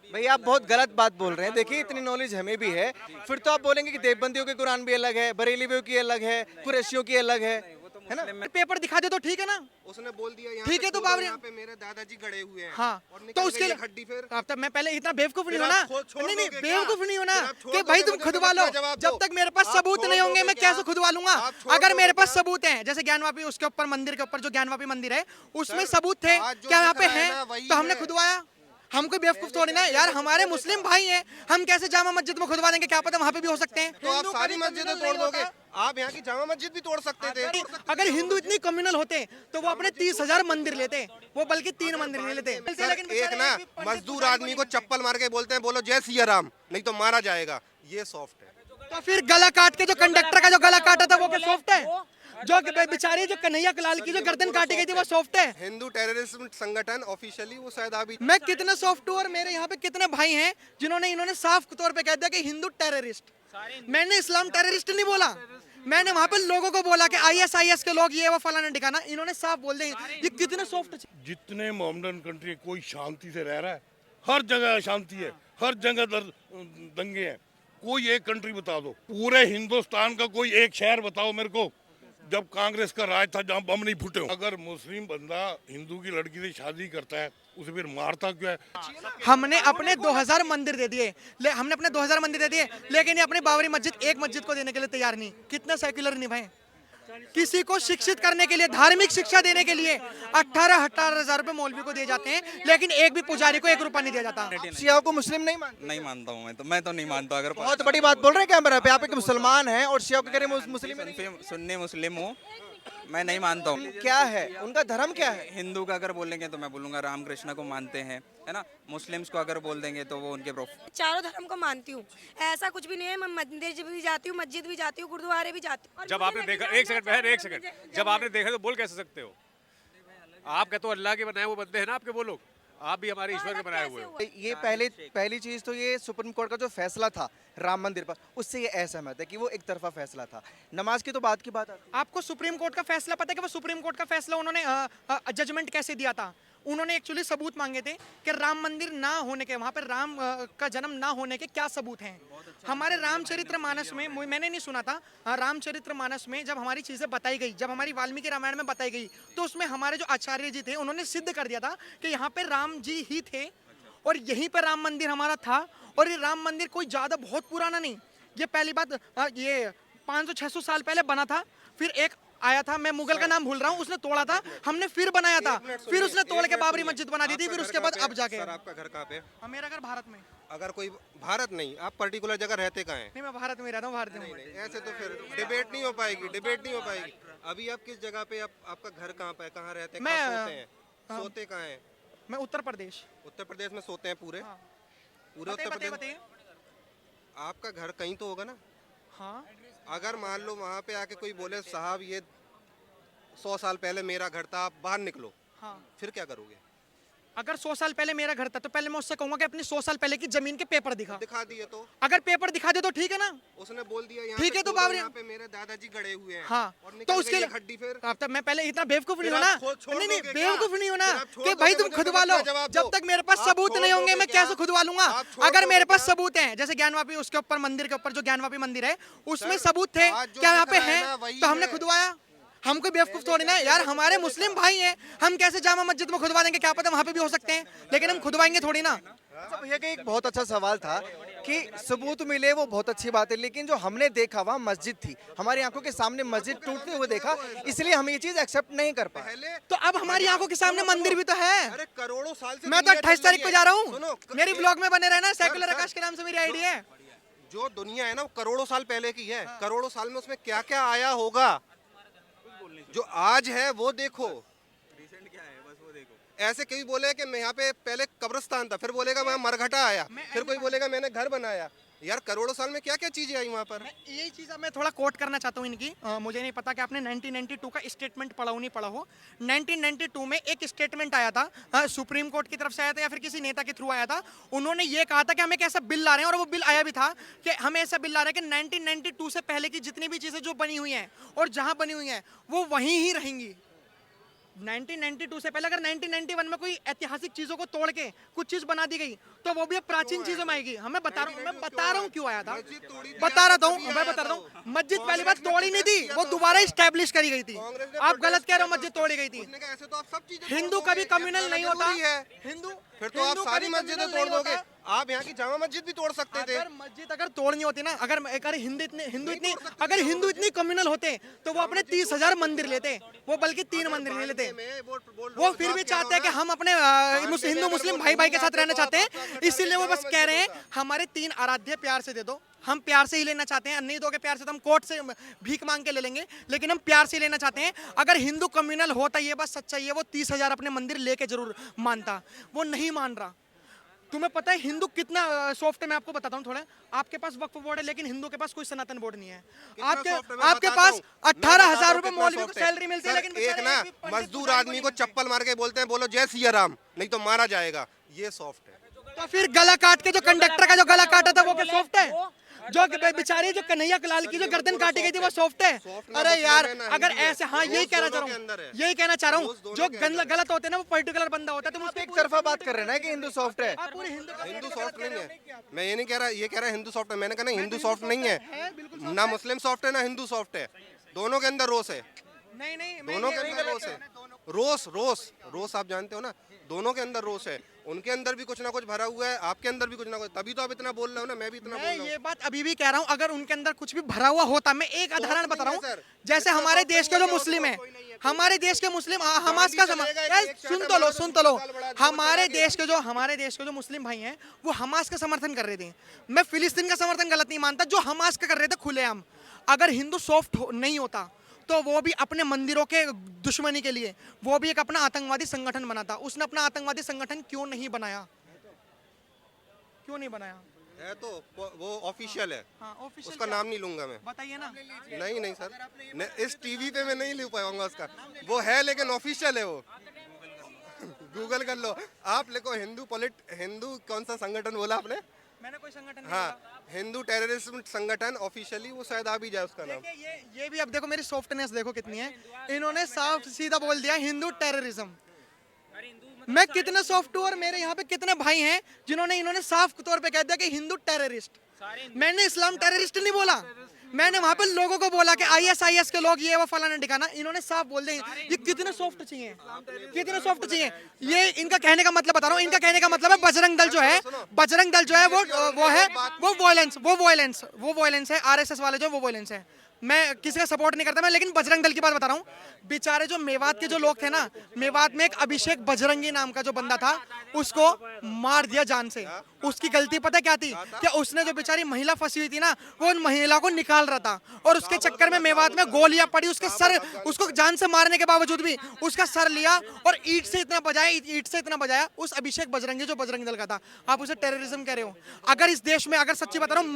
भैया आप बहुत गलत बात बोल रहे हैं। देखिए इतनी नॉलेज हमें भी है, फिर तो आप बोलेंगे कि देवबंदियों के कुरान भी अलग है, बरेलीवियों की अलग है, कुरैशियों की अलग है ना? पेपर दिखा दे तो ठीक है ना। उसने बोल दिया यहाँ ठीक पे है तो खोदो, बाबरी यहाँ पे मेरे दादाजी गड़े हुए हैं। हाँ और तो निकल उसके गई लिए एक हड्डी फिर। अब तक मैं पहले इतना बेवकूफ नहीं फिर होना। आप छोड़ नहीं दोगे क्या? बेवकूफ नहीं होना फिर आप छोड़ कि दोगे, भाई तुम मुझे खुदवा लो। इसका जवाब जब दो। तक मेरे पास आप सबूत छोड़ नहीं होंगे दोगे मैं क्या? कैसे खुदवा लूंगा। आप छोड़ अगर दोगे मेरे पास क्या? सबूत है, जैसे ज्ञानवापी उसके ऊपर मंदिर के ऊपर जो ज्ञानवापी मंदिर है उसमें सबूत थे आज जो क्या यहाँ दिख पे रहा है है ना, वही तो हमने है। खुदवाया। हम कोई बेवकूफ थोड़ी ना है यार, हमारे मुस्लिम भाई हैं, हम कैसे जामा मस्जिद में खुदवा देंगे, क्या पता वहाँ पे भी हो सकते हैं। तो आप हिंदू सारी कभी मस्जिदें communal तोड़ नहीं दोगे। होता। आप यहाँ की जामा मस्जिद भी तोड़ सकते थे। अगर हिंदू इतनी कम्युनल होते तो वो अपने 30,000 मंदिर लेते, वो बल्कि 3 मंदिर नहीं लेते। सर, लेकिन एक बेचारे ना एक भी पंडित मजदूर पुजारी आदमी को नहीं मिलते। चप्पल मार के बोलते हैं बोलो जय सिया राम, नहीं तो मारा जाएगा। ये सॉफ्ट है। तो फिर गला काट के जो कंडक्टर का जो गला काटा था वो क्या सॉफ्ट है? जो बेचारी जो कन्हैया लाल की जो गर्दन काटी गई थी वो सॉफ्ट है? हिंदू टेररिज्म संगठन ऑफिशियली वो शायद अभी मैं कितने सॉफ्ट हूँ और मेरे यहाँ पे कितने भाई हैं जिन्होंने इन्होंने साफ तौर पे कह दिया कि हिंदू टेररिस्ट। मैंने इस्लाम टेररिस्ट नहीं बोला, मैंने वहाँ पे लोगों को बोला कि ISIS के लोग ये वो फलाना ठिकाना, इन्होंने साफ बोल दिया। ये कितने सॉफ्ट। जितने मोहम्मदन कंट्री कोई शांति से रह रहा है, हर जगह अशांति है, हर जगह दंगे हैं। कोई एक कंट्री बता दो, पूरे हिंदुस्तान का कोई एक शहर बताओ मेरे को जब कांग्रेस का राज था जहाँ बम नहीं फूटे हो। अगर मुस्लिम बंदा हिंदू की लड़की से शादी करता है उसे फिर मारता क्यों है? हमने अपने 2000 मंदिर दे दिए, हमने अपने 2000 मंदिर दे दिए, लेकिन ये अपनी बाबरी मस्जिद एक मस्जिद को देने के लिए तैयार नहीं। कितने सेक्युलर नहीं भाई। किसी को शिक्षित करने के लिए, धार्मिक शिक्षा देने के लिए 18,000 रुपए मौलवी को दिए जाते हैं, लेकिन एक भी पुजारी को 1 रुपया नहीं दिया जाता। शिया को मुस्लिम नहीं मानते? नहीं मानता हूँ मैं तो नहीं मानता। अगर बहुत बड़ी बात बोल रहे हैं कैमरा पे, आप एक मुसलमान हैं और शिया को कह रहे हैं मुस्लिम नहीं। सुन्नी मुस्लिम हूँ, मैं नहीं मानता हूँ। क्या है उनका धर्म, क्या है? हिंदू का अगर बोलेंगे तो मैं बोलूँगा रामकृष्ण को मानते हैं, है ना। मुस्लिम्स को अगर बोल देंगे तो वो उनके चारों धर्म को मानती हूँ, ऐसा कुछ भी नहीं है। मैं मंदिर भी जाती हूँ, मस्जिद भी जाती हूँ, गुरुद्वारे भी जाती हूँ। जब आपने देखा, एक सेकंड बहन, एक सेकंड, जब आपने देखा तो बोल कैसे सकते हो? आप कहते हो अल्लाह के बनाए हुए बंदे हैं ना आपके वो लोग, आप भी हमारे ईश्वर के बनाए हुए हो। ये पहली चीज तो ये सुप्रीम कोर्ट का जो फैसला था राम मंदिर पर, उससे ये असहमत है कि वो एक तरफा फैसला था। नमाज की तो बात की बात आती है। आपको सुप्रीम कोर्ट का फैसला पता है कि वो सुप्रीम कोर्ट का फैसला उन्होंने जजमेंट कैसे दिया था? उन्होंने एक्चुअली सबूत मांगे थे कि राम मंदिर ना होने के, वहाँ पर राम का जन्म ना होने के क्या सबूत हैं। हमारे रामचरितमानस में, मैंने नहीं सुना था, रामचरितमानस में जब हमारी चीज़ें बताई गई, जब हमारी वाल्मीकि रामायण में बताई गई, तो उसमें हमारे जो आचार्य जी थे उन्होंने सिद्ध कर दिया था कि यहाँ पे राम जी ही थे और यहीं पर राम मंदिर हमारा था। और ये राम मंदिर कोई ज़्यादा बहुत पुराना नहीं, ये पहली बात ये 500-600 साल पहले बना था। फिर एक आया था, मैं मुगल का नाम भूल रहा हूँ, उसने तोड़ा था, हमने फिर बनाया था, फिर उसने तोड़ के बाबरी मस्जिद बना दी थी, फिर उसके बाद अब जाके। सर आपका घर कहाँ पे? मेरा घर भारत में। अगर कोई भारत नहीं, आप पर्टिकुलर जगह रहते कहाँ हैं? नहीं, मैं भारत में रहता हूँ, भारत में। ऐसे तो फिर डिबेट नहीं हो पाएगी, डिबेट नहीं हो पाएगी। अभी आप किस जगह पे, आपका घर कहाँ पे है, कहाँ रहते हैं, कहाँ सोते हैं? सोते कहाँ हैं? मैं उत्तर प्रदेश। उत्तर प्रदेश में सोते हैं पूरे? हाँ। पूरे उत्तर प्रदेश? बताइए। आपका घर कहीं तो होगा ना? हाँ, अगर मान लो वहाँ पे आके कोई बोले साहब ये 100 साल पहले मेरा घर था, आप बाहर निकलो, हाँ। फिर क्या करोगे? अगर 100 साल पहले मेरा घर था तो पहले मैं उससे कहूंगा कि अपनी 100 साल पहले की जमीन के पेपर दिखा। दिखा दिए तो? अगर पेपर दिखा दे तो ठीक है ना। उसने बोल दिया यहाँ ठीक पे है तो खोदो, बाबरी, यहाँ पे मेरे दादाजी गड़े हुए हैं। हाँ, और तो निकल उसके गई लिए एक हड्डी फिर। अब तक मैं पहले इतना बेवकूफ नहीं फिर होना। आप छोड़ नहीं दोगे क्या? बेवकूफ नहीं होना फिर आप छोड़ कि भाई दोगे, तुम मुझे खुदवा लो। इसका जवाब जब दो। तक मेरे पास आप सबूत छोड़ नहीं होंगे दोगे मैं क्या? कैसे खुदवा लूंगा? आप छोड़ अगर दोगे मेरे पास क्या? सबूत है, जैसे ज्ञानवापी उसके ऊपर मंदिर के ऊपर जो ज्ञानवापी मंदिर है उसमें सर, सबूत थे आज जो क्या यहाँ दिख पे रहा है है, ना, वही तो हमने है। खुदवाया। हम कोई बेवकूफ थोड़ी ना है यार, हमारे मुस्लिम भाई हैं, हम कैसे जामा मस्जिद में खुदवा देंगे, क्या पता वहाँ पे भी हो सकते हैं, लेकिन हम खुदवाएंगे थोड़ी ना। अच्छा भैया का एक बहुत अच्छा सवाल था कि सबूत मिले वो बहुत अच्छी बात है, लेकिन जो हमने देखा वहाँ मस्जिद थी, हमारी आंखों के सामने मस्जिद टूटते हुए देखा, इसलिए हम ये चीज एक्सेप्ट नहीं कर पाए। पहले तो अब हमारी आंखों के सामने मंदिर भी तो है। अरे करोड़ों साल से मैं तो दुनिया 28 चल तारीख रही को जा रहा सुनो, हूँ, मेरी ब्लॉग में बने रहना, सेकुलर सर, आकाश के नाम से मेरी आईडी है। जो दुनिया है ना वो करोड़ों साल पहले की है। करोड़ों साल में उसमें क्या क्या आया होगा, जो आज है वो देखो। ऐसे कभी बोले कि मैं यहाँ पे पहले कब्रिस्तान था, फिर बोलेगा वहाँ मरघटा आया, फिर कोई बोलेगा मैंने घर बनाया। यार करोड़ों साल में क्या क्या चीजें आई वहाँ पर। यही चीज़ अब मैं थोड़ा कोट करना चाहता हूँ इनकी। मुझे नहीं पता कि आपने 1992 का स्टेटमेंट पढ़ा हो नहीं पढ़ा हो। 1992 में एक स्टेटमेंट आया था, सुप्रीम कोर्ट की तरफ से आया था या फिर किसी नेता के थ्रू आया था। उन्होंने ये कहा था कि हम एक ऐसा बिल ला रहे हैं, और वो बिल आया भी था कि हम ऐसा बिल ला रहे हैं कि 1992 से पहले की जितनी भी चीज़ें जो बनी हुई हैं और जहाँ बनी हुई हैं वो वहीं ही रहेंगी। 1992 से पहले अगर 1991 में कोई ऐतिहासिक चीजों को तोड़ के कुछ चीज बना दी गई तो वो भी अब प्राचीन चीजों में आएगी। मैं बता रहा हूँ क्यों आया था, मैं बता रहा हूँ। मस्जिद पहली बात तोड़ी नहीं थी, वो दोबारा स्टैब्लिश करी गई थी। आप गलत कह रहे हो, मस्जिद तोड़ी गई थी। ऐसे तो आप सब चीजें हिंदू कभी कम्युनल नहीं होता। हिंदू फिर तो आप सारी मस्जिदें तोड़ दोगे। आप यहाँ की जामा मस्जिद भी तोड़ सकते थे। अगर मस्जिद अगर तोड़नी होती ना, अगर हिंदू इतनी कम्युनल होते तो वो अपने 30,000 मंदिर लेते, वो बल्कि 3 मंदिर नहीं लेते। वो फिर भी चाहते हैं कि हम अपने हिंदू मुस्लिम भाई भाई के साथ रहना चाहते हैं, इसीलिए वो बस कह रहे हैं हमारे 3 आराध्य प्यार से दे दो। हम प्यार से ही लेना चाहते हैं, नहीं दोगे प्यार से तो हम कोर्ट से भीख मांग के ले लेंगे, लेकिन हम प्यार से लेना चाहते हैं। अगर हिंदू कम्युनल होता, ये बात सच्चाई है, वो 30,000 अपने मंदिर लेके जरूर मानता। वो नहीं मान रहा। तुम्हें पता है हिंदू कितना सॉफ्ट है? मैं आपको बताता हूँ थोड़ा। आपके पास वक्फ बोर्ड है, लेकिन हिंदू के पास कोई सनातन बोर्ड नहीं है। आपके पास 18,000 रुपए मौलवी को सैलरी मिलती है, लेकिन एक ना मजदूर आदमी को चप्पल मार के बोलते हैं बोलो जय सिया राम, नहीं तो मारा जाएगा। ये सॉफ्ट है। तो फिर गला काट के जो कंडक्टर का जो गला काटा था वो क्या सॉफ्ट है? जो बेचारी जो कन्हैया लाल की जो गर्दन काटी गई थी वो सॉफ्ट है? अरे यार अगर ऐसे, हाँ यही कहना चाह रहा हूँ, जो गलत होते हैं ना वो पर्टिकुलर बंदा होता है। तो मुझे एक तरफा बात कर रहे हैं ना कि हिंदू सॉफ्ट है। हिंदू सॉफ्ट नहीं है, मैं ये नहीं कह रहा, ये कह रहा है हिंदू सॉफ्ट है। मैंने कहा नहीं, हिंदू सॉफ्ट नहीं है ना, मुस्लिम सॉफ्ट है ना हिंदू सॉफ्ट है। दोनों के अंदर रोष है। नहीं, दोनों के अंदर रोष है। रोष आप जानते हो ना, दोनों के अंदर रोष है। उनके अंदर भी कुछ ना कुछ भरा हुआ है, आपके अंदर भी कुछ ना कुछ, तभी तो आप इतना बोल रहे हो ना, मैं भी इतना बोल रहा हूँ। ये बात अभी भी कह रहा हूँ, अगर उनके अंदर कुछ भी भरा हुआ होता, मैं एक उदाहरण बता रहा हूँ। जैसे हमारे देश के जो मुस्लिम है, हमारे देश के मुस्लिम हमास का सुन तो लो, हमारे देश के जो मुस्लिम भाई हैं वो हमास का समर्थन कर रहे थे। मैं फिलिस्तीन का समर्थन गलत नहीं मानता, जो हमास का कर रहे थे खुलेआम। अगर हिंदू सॉफ्ट नहीं होता तो वो भी अपने मंदिरों के दुश्मनी के लिए वो भी एक अपना आतंकवादी संगठन बनाता। उसने अपना आतंकवादी संगठन क्यों नहीं बनाया? है तो वो ऑफिशियल है। हाँ, ऑफिशियल उसका नाम नहीं लूंगा मैं। बताइए ना। नहीं सर, इस टीवी पे मैं नहीं ले पाऊंगा उसका। वो है लेकिन ऑफिशियल है वो। गूगल कर लो, आप लिखो हिंदू कौन सा संगठन बोला आपने? मैंने कोई संगठन नहीं हाँ, हिंदू टेररिज्म संगठन ऑफिशियली, वो शायद आ भी जाए उसका नाम। ये भी अब देखो मेरी सॉफ्टनेस देखो कितनी है। इन्होंने साफ सीधा बोल दिया हिंदू टेररिज्म। मैं कितना सॉफ्ट हूँ और मेरे यहाँ पे कितने भाई हैं जिन्होंने इन्होंने साफ तौर पे कह दिया कि हिंदू टेररिस्ट। मैंने इस्लाम टेररिस्ट नहीं बोला, मैंने वहां पर लोगों को बोला कि ISIS के लोग ये वो फलाना ठिकाना। इन्होंने साफ बोल दिया। ये कितने सॉफ्ट चाहिए, ये इनका कहने का मतलब बता रहा हूँ। इनका कहने का मतलब है बजरंग दल जो है वो वॉयलेंस है। RSS वाले जो वो वॉयलेंस है। मैं किसी का सपोर्ट नहीं करता मैं, लेकिन बजरंग दल की बात बता रहा हूँ। बेचारे जो मेवात के जो लोग थे ना, मेवात में एक अभिषेक बजरंगी नाम का जो बंदा था, उसको मार दिया जान से। उसकी गलती पता क्या थी? कि उसने जो बेचारी महिला फंसी हुई थी ना, वो उन महिला को निकाल रहा था और उसके चक्कर में मेवात में गोलियां पड़ी। उसके सर, उसको जान से मारने के बावजूद भी उसका सर लिया और ईंट से इतना बजाया उस अभिषेक बजरंगी जो बजरंग दल का था। आप उसे टेररिज्म कह रहे हो? अगर इस देश में, अगर सच्ची बता रहा हूँ,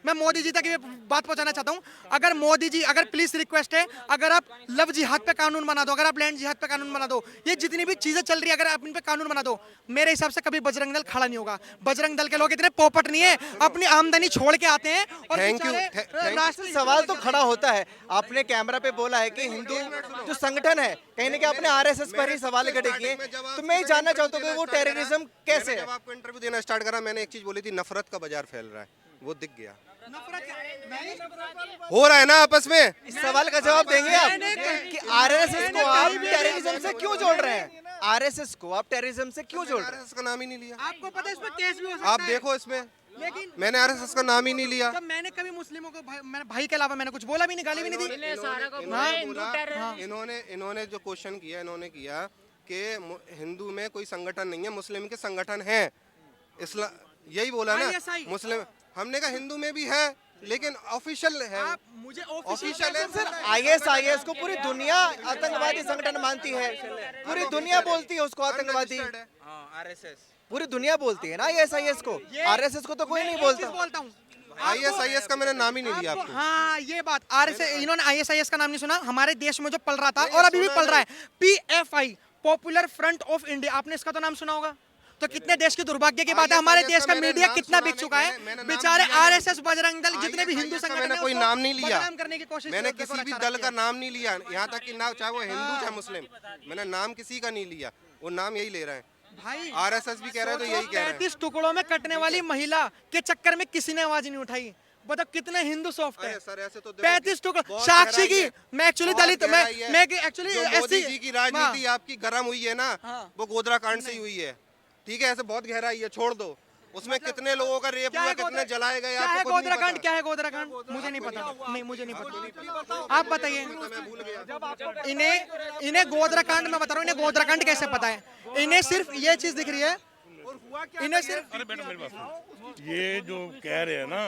मैं मोदी जी तक ये बात पहुंचाना चाहता हूँ। अगर मोदी जी, अगर प्लीज रिक्वेस्ट है, अगर आप लव जिहाद पे कानून बना दो, अगर आप लैंड जिहाद पे कानून बना दो, ये जितनी भी चीजें चल रही है अगर आप इन पे कानून बना दो, मेरे हिसाब से कभी बजरंग दल खड़ा नहीं होगा। बजरंग दल के लोग इतने पोपट नहीं है, अपनी आमदनी छोड़ के आते हैं और राष्ट्रीय सवाल तो खड़ा होता है। आपने कैमरा पे बोला है कि हिंदू जो संगठन है, कहीं ना कहीं आपने RSS पर ही सवाल खड़े किए, तो मैं ये जानना चाहता हूँ कि वो टेररिज्म कैसे है? जब आपको इंटरव्यू देना स्टार्ट करा, मैंने एक चीज बोली थी, नफरत का बाजार फैल रहा है, वो दिख गया। हो रहा है ना आपस में। इस सवाल का जवाब देंगे आप कि RSS को आप टेररिज्म से क्यों जोड़ रहे हैं? RSS को आप टेररिज्म से क्यों जोड़ रहे हैं? RSS का नाम ही नहीं लिया। आपको पता है इसमें केस भी हो सकता है। आप देखो इसमें, लेकिन मैंने RSS का नाम ही नहीं लिया। जब मैंने कभी मुस्लिमों को मैंने भाई के अलावा मैंने कुछ बोला भी नहीं, गाली भी नहीं दी। इन्होंने जो क्वेश्चन किया, इन्होंने किया कि हिंदू में कोई संगठन नहीं है, मुस्लिम के संगठन है। इस्लाम यही बोला ना, मुस्लिम। हमने कहा हिंदू में भी है लेकिन ऑफिशियल है। मुझे ऑफिशियल है सर, ISIS को पूरी दुनिया आतंकवादी संगठन मानती है, पूरी दुनिया बोलती है उसको आतंकवादी। RSS पूरी दुनिया बोलती है ना ISIS को, RSS को तो कोई नहीं बोलता। ISIS का मैंने नाम ही नहीं लिया आपको। हाँ, ये बात इन्होंने ISIS का नाम नहीं सुना। हमारे देश में जो पल रहा था और अभी भी पल रहा है, PFI, popular front of India, आपने इसका तो नाम सुना होगा। तो कितने देश की दुर्भाग्य की बात है, हमारे देश का मीडिया कितना बिक चुका है। बेचारे आरएसएस, बजरंग दल, जितने भी हिंदू संगठन मैंने हैं, कोई उसको नाम नहीं लिया, बदनाम करने की कोशिश मैंने देखो किसी भी रक्षा दल का रखी है। नाम नहीं लिया, यहाँ तक कि ना चाहे वो हिंदू चाहे मुस्लिम, मैंने नाम किसी का नहीं लिया, वो नाम यही ले रहे हैं। भाई आरएसएस भी कह रहे हैं तो यही कह रहे हैं। 35 टुकड़ों में कटने वाली महिला के चक्कर में किसी ने आवाज नहीं उठाई। बताओ कितने हिंदू सॉफ्ट है। अरे सर ऐसे तो देखो 35 टुकड़े, बहुत साक्षी गहराई की, है, मैं एक्चुअली बहुत दलित, गहराई है। मैं एक्चुअली जो मोदी जी की राजनीति आपकी गर्म हुई है ना, हाँ। वो गोधरा कांड से ही हुई है, ठीक है। ऐसे बहुत गहराई है, छोड़ दो। उसमें कितने लोगों का रेप हुआ, कितने जलाए गए, क्या है आपको कुछ नहीं गोधरा कांड, पता। क्या है गोधरा कांड, मुझे नहीं पता, नहीं मुझे नहीं पता, आप बताइए। इन्हें गोधरा कांड, मैं बता रहा हूँ, इन्हें गोधरा कांड कैसे पता है। इन्हें सिर्फ ये चीज दिख रही है, इन्हें सिर्फ अरे बेटा मेरी बात सुनो। ये जो कह रहे हैं ना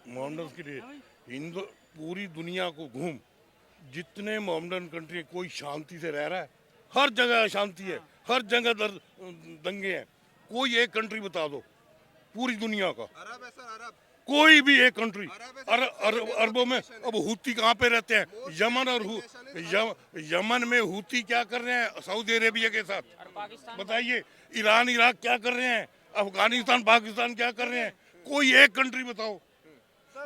मोहम्मद के लिए, हिंदू पूरी दुनिया को घूम, जितने मोहम्मदन कंट्री कोई शांति से रह रहा है, हर जगह अशांति है, हर जगह दंगे हैं। कोई एक कंट्री बता दो पूरी दुनिया का, अरब है सर, अरब। कोई भी एक कंट्री, अरबों में। अब हूती कहाँ पे रहते हैं? यमन और यमन में हूती क्या कर रहे हैं सऊदी अरेबिया के साथ, बताइए। ईरान इराक क्या कर रहे हैं, अफगानिस्तान पाकिस्तान क्या कर रहे हैं? कोई एक कंट्री बताओ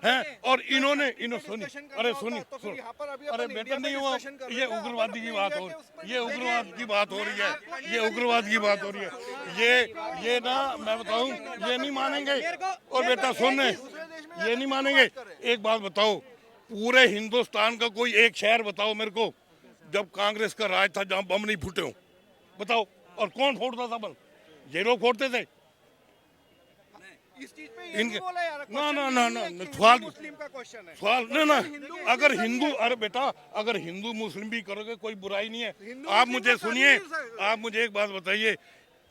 हैं। और इन्होंने सुनी, अरे सुनी, अरे बेटा नहीं हुआ, ये उग्रवादी की बात हो, ये उग्रवाद की बात हो रही है, ये उग्रवाद की बात हो रही है। ये ना मैं बताऊं, ये नहीं मानेंगे। और बेटा सुनने, ये नहीं मानेंगे। एक बात बताओ, पूरे हिंदुस्तान का कोई एक शहर बताओ मेरे को जब कांग्रेस का राज था जहाँ बम नहीं फूटे हो, बताओ। और कौन फोड़ता था बम? ये लोग फोड़ते थे। इनके ना सवाल ना अगर हिंदू, अरे बेटा अगर हिंदू मुस्लिम भी करोगे कोई बुराई नहीं है। आप मुझे सुनिए, आप मुझे एक बात बताइए,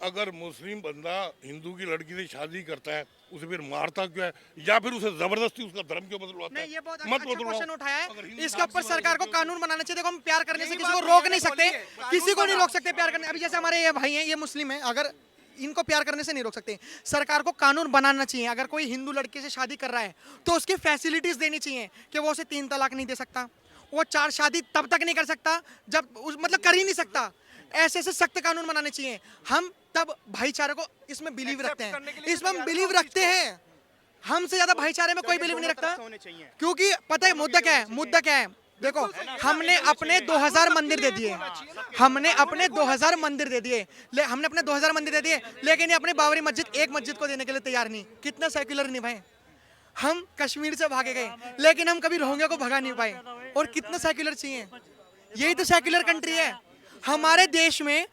अगर मुस्लिम बंदा हिंदू की लड़की से शादी करता है उसे फिर मारता क्यों है, या फिर उसे जबरदस्ती उसका धर्म क्यों बदलवाता है? नहीं, ये बहुत मत अच्छा क्वेश्चन बदलवाओ। उठाया अगर है। हिंदू इसके ऊपर से सरकार को बदलो। कानून बनाना चाहिए। देखो हम प्यार करने से किसी को रोक नहीं सकते, किसी को नहीं रोक सकते प्यार करने। अभी जैसे हमारे ये भाई हैं, ये मुस्लिम है, अगर इनको प्यार करने से नहीं रोक सकते। सरकार को कानून बनाना चाहिए, अगर कोई हिंदू लड़की से शादी कर रहा है तो उसकी फैसिलिटीज देनी चाहिए कि वो उसे 3 तलाक नहीं दे सकता, वो 4 शादी तब तक नहीं कर सकता जब मतलब कर ही नहीं सकता। ऐसे ऐसे सख्त कानून बनाने चाहिए। हम तब भाईचारे को इसमें बिलीव रखते हैं, इसमें हम बिलीव रखते हैं। हमसे ज्यादा भाईचारे में कोई बिलीव नहीं रखता, क्योंकि पता है मुद्दा क्या है, मुद्दा क्या है। देखो हमने अपने 2000 मंदिर दे दिए, हमने अपने 2000 मंदिर दे दिए, हमने अपने 2000 मंदिर दे दिए, लेकिन ये अपनी बाबरी मस्जिद, एक मस्जिद को देने के लिए तैयार नहीं। कितना सेक्युलर निभाए। हम कश्मीर से भागे गए, लेकिन हम कभी रोहिंग्या को भगा नहीं पाए। और कितना सेक्युलर चाहिए, यही तो सेक्युलर कंट्री है। हमारे देश में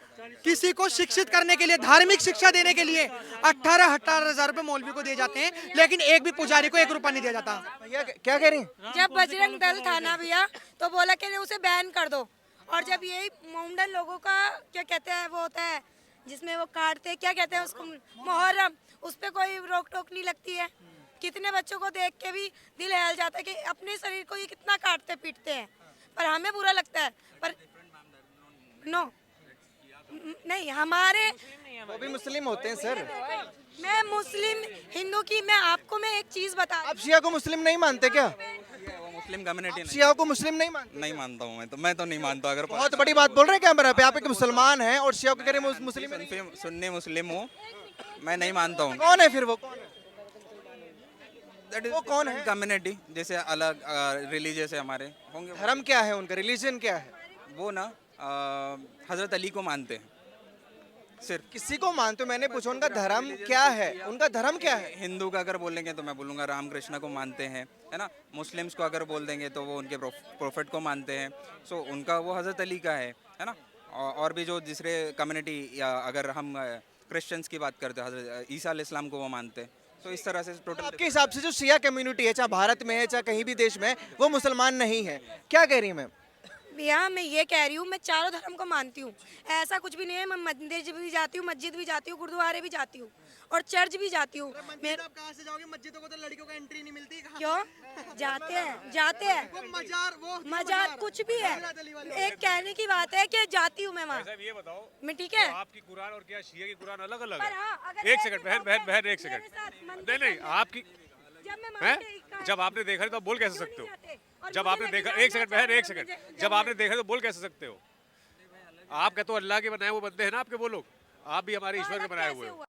किसी को शिक्षित करने के लिए, धार्मिक शिक्षा देने के लिए 18,000 रुपए मौलवी को दिए जाते हैं, लेकिन एक भी पुजारी को 1 रुपया नहीं दिया जाता। भैया क्या कह रही हैं? जब बजरंग दल था ना भैया, तो बोला कि उसे बैन कर दो। और जब यही मोमडन लोगों का क्या कहते हैं वो होता है जिसमें वो काटते, क्या कहते हैं उसको, मुहर्रम, उस पर कोई रोक टोक नहीं लगती है। कितने बच्चों को देख के भी दिल हिल जाता है कि अपने शरीर को ये कितना काटते पीटते हैं, पर हमें बुरा लगता है। पर नो नहीं, हमारे वो भी मुस्लिम होते हैं सर। मैं मुस्लिम हिंदू की, मैं आपको मैं एक चीज बता, आप शिया को मुस्लिम नहीं मानते क्या? वो मुस्लिम कम्युनिटी शिया को मुस्लिम नहीं मानते? नहीं मानता हूँ मैं तो नहीं मानता। अगर बहुत बड़ी बात बोल रहे हैं कैमरा पे, आप एक मुसलमान हैं और शिया को कह रहे हैं मुस्लिम नहीं। सुन्नी मुस्लिम हूँ, मैं नहीं मानता हूँ। कौन है फिर वो? कौन है? दैट इज वो कौन है? कम्युनिटी, जैसे अलग रिलीजियस है हमारे होंगे। धर्म क्या है उनका, रिलीजन क्या है? वो ना हजरत अली को मानते हैं सिर्फ। किसी को मानते हो? मैंने पूछा उनका धर्म क्या है, उनका धर्म क्या है? हिंदू का अगर बोलेंगे तो मैं बोलूँगा राम कृष्ण को मानते हैं, है ना। मुस्लिम्स को अगर बोल देंगे तो वो उनके प्रोफेट को मानते हैं। सो उनका वो हजरत अली का है ना। और भी जो दूसरे कम्युनिटी, या अगर हम क्रिश्चियंस की बात करते हैं, हजरत ईसा अलैहिस्सलाम को वो मानते हैं। तो इस तरह से टोटल। आपके हिसाब से जो शिया कम्युनिटी है, चाहे भारत में है चाहे कहीं भी देश में है, वो मुसलमान नहीं है, क्या कह रही है मैम? भैया मैं ये कह रही हूँ, मैं चारों धर्म को मानती हूँ, ऐसा कुछ भी नहीं है। मैं मंदिर भी जाती हूँ, मस्जिद भी जाती हूँ, गुरुद्वारे भी जाती हूँ और चर्च भी जाती हूँ। मैं आप कहाँ से जाओगे? मस्जिदों को तो लड़कियों को एंट्री नहीं मिलती। क्यों जाते हैं, जाते हैं, मजार कुछ भी है। एक कहने की बात है कि जाती हूँ मैं वहाँ। ये बताओ, मैं ठीक है, आपकी कुरान और क्या शिया की कुरान अलग अलग पर है? हाँ, अगर एक सेकंड बहन एक सेकंड। नहीं आपकी हैं? जब आपने देखा तो आप बोल कैसे सकते हो? जब आपने देखा, एक सेकंड बहन एक सेकंड, जब आपने देखा तो बोल कैसे सकते हो? आप कहते हो अल्लाह के बनाए हुए बंदे हैं ना आपके वो लोग, आप भी हमारे ईश्वर के बनाए हुए हो।